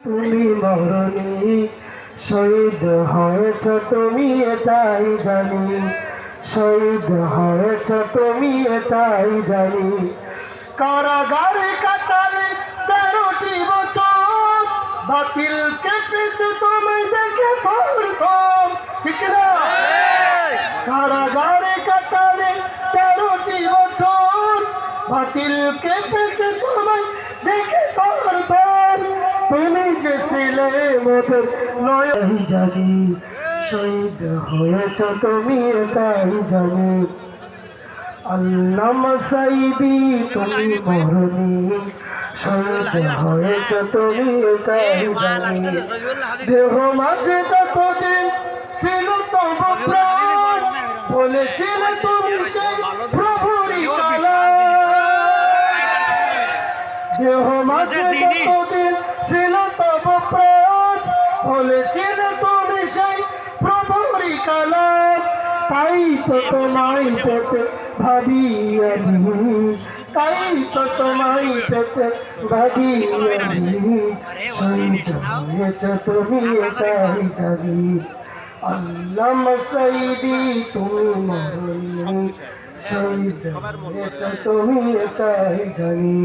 তুমি মরণী শহীদ হয়েছ তুমি এটাই জানি, শহীদ হয়েছ তুমি এটাই জানি। কারাগারে কাটালে 13টি বছর, বাতিল কেঁপেছে তুমি দেখে প্রথম, ঠিক না? কারাগারে কাটালে 13টি বছর, বাতিল কেঁপেছে তুমি দেখে প্রথম। তুমি যে ছিলে মোদের নয়ন জানি, শহীদ হয়েছ তুমি এটাই জানি। আল্লামা সাঈদী তুমি মরণী শহীদ হয়েছ তুমি এটাই জানি। দেহ মাঝে যতদিন ছিল তব প্রাণ, বলেছিলে তুমি সেই প্রভুরই কালাম। দেহ মাঝে যতদিন ছিল তব প্রাণ, বলেছিলে তুমি সেই প্রভুরই কালাম। তাই তো তোমায় পেতে ভাবি আমি, তাই তো তোমায় পেতে ভাবি আমি। শহীদ হয়েছ তুমি এটাই জানি। আল্লামা সাঈদী তুমি মরণী শহীদ হয়েছ তুমি এটাই জানি।